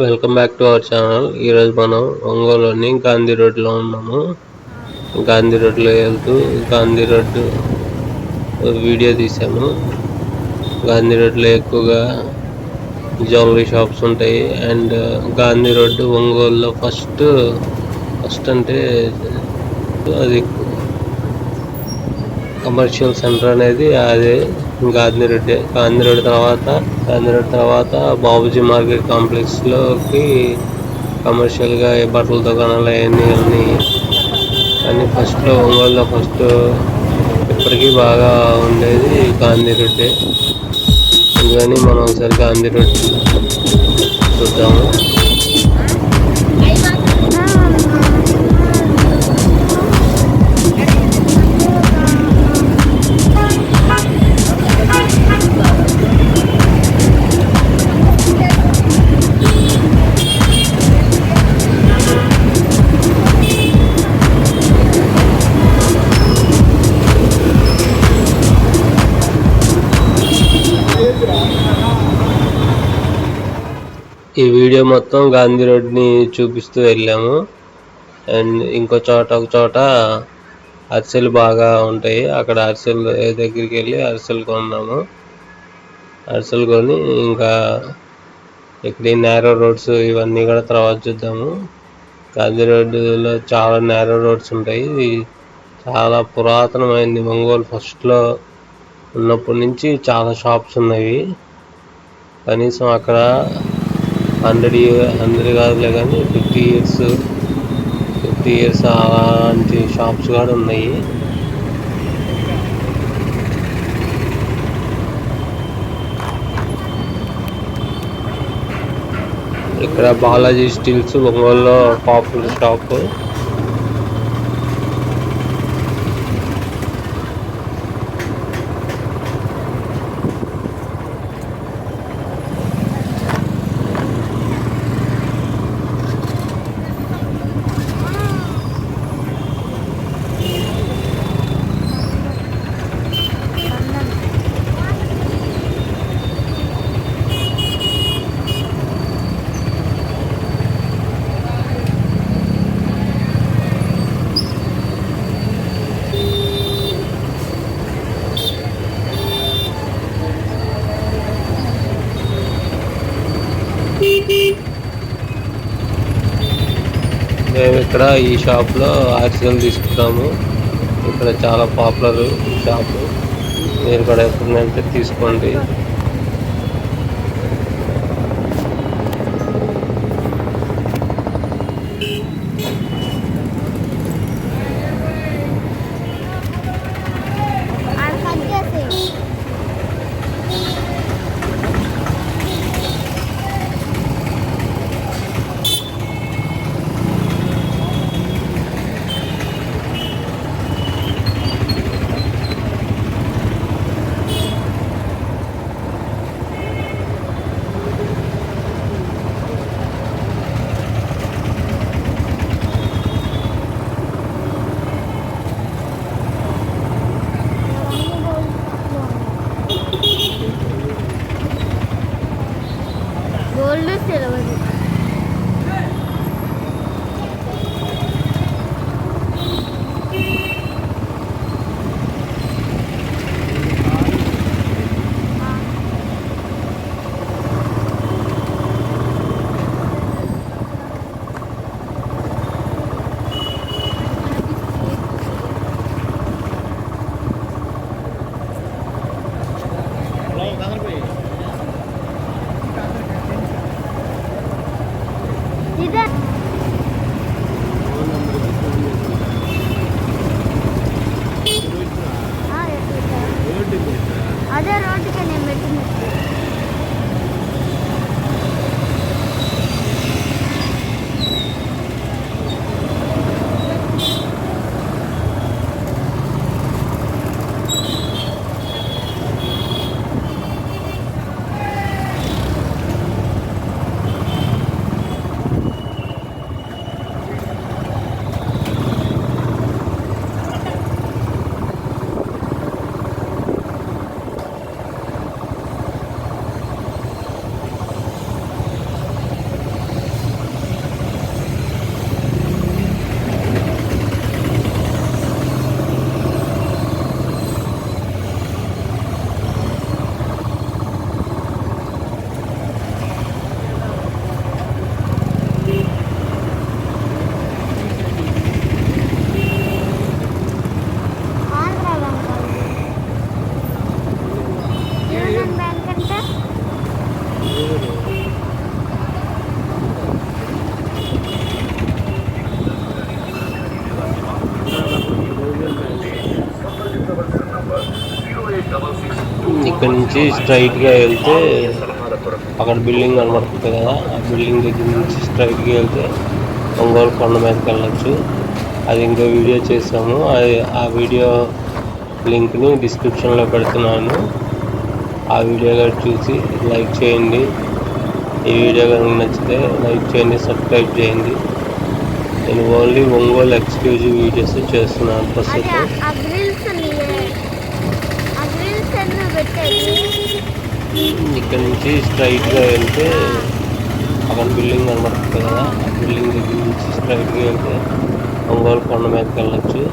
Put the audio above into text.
Welcome back to our channel. ఈరోజు మనం ఒంగోలులోని గాంధీ రోడ్లో ఉన్నాము. గాంధీ రోడ్లో వెళ్తూ గాంధీ రోడ్డు వీడియో తీసాము. గాంధీ రోడ్లో ఎక్కువగా జ్యువెలరీ షాప్స్ ఉంటాయి. అండ్ గాంధీ రోడ్డు ఒంగోలులో ఫస్ట్ అంటే అది కమర్షియల్ సెంటర్ అనేది అదే గాంధీ రోడ్ తర్వాత బాబుజీ మార్కెట్ కాంప్లెక్స్లోకి కమర్షియల్గా బట్టల దుకాణాలు అవన్నీ కానీ ఫస్ట్లో ఒంగోలులో ఇప్పటికీ బాగా ఉండేది గాంధీ రోడ్డే. అందుకని మనం ఒకసారి గాంధీ రోడ్ చూద్దాము. ఈ వీడియో మొత్తం గాంధీ రోడ్ని చూపిస్తూ వెళ్ళాము. అండ్ ఒక చోట అరిసెలు బాగా ఉంటాయి. అక్కడ అరిసెలు దగ్గరికి వెళ్ళి అరిసెలు కొన్నాము. అరిసెలు కొని ఇంకా ఇక్కడ నేరో రోడ్స్ ఇవన్నీ కూడా తర్వాత చూద్దాము. గాంధీ రోడ్డులో చాలా నేరో రోడ్స్ ఉంటాయి. ఇది చాలా పురాతనమైంది. ఒంగోలు ఫస్ట్లో ఉన్నప్పటి నుంచి చాలా షాప్స్ ఉన్నాయి. కనీసం అక్కడ 100 కాదులే కానీ 50 ఇయర్స్ అలాంటి షాప్స్ కూడా ఉన్నాయి. ఇక్కడ బాలాజీ స్టీల్స్ ఒంగోలులో పాపులర్ షాప్. మేము ఇక్కడ ఈ షాప్లో అరిసెలు తీసుకున్నాము. ఇక్కడ చాలా పాపులర్ షాపు. మీరు కూడా ఎప్పుడంటే తీసుకోండి. ఇక్కడ నుంచి స్ట్రైట్గా వెళ్తే అక్కడ బిల్డింగ్ కనబడుతుంది కదా, ఆ బిల్డింగ్ దగ్గర నుంచి స్ట్రైట్గా వెళ్తే ఒంగోలు కొండ మీదకి వెళ్ళచ్చు. అది ఇంకో వీడియో చేసాము, ఆ వీడియో లింక్ని డిస్క్రిప్షన్లో పెడుతున్నాను. ఆ వీడియో చూసి లైక్ చేయండి. ఈ వీడియో కనుక నచ్చితే లైక్ చేయండి, సబ్స్క్రైబ్ చేయండి. నేను ఓన్లీ ఒంగోలు ఎక్స్క్లూజివ్ వీడియోస్ చేస్తున్నాను ప్రస్తుతం. ఇక్కడ నుంచి స్ట్రైట్గా వెళ్తే అక్కడ బిల్డింగ్ కనబడుతుంది కదా, ఆ బిల్డింగ్ దగ్గర నుంచి స్ట్రైట్గా వెళ్తే ఒంగోలు కొండ మీదకి వెళ్ళచ్చు.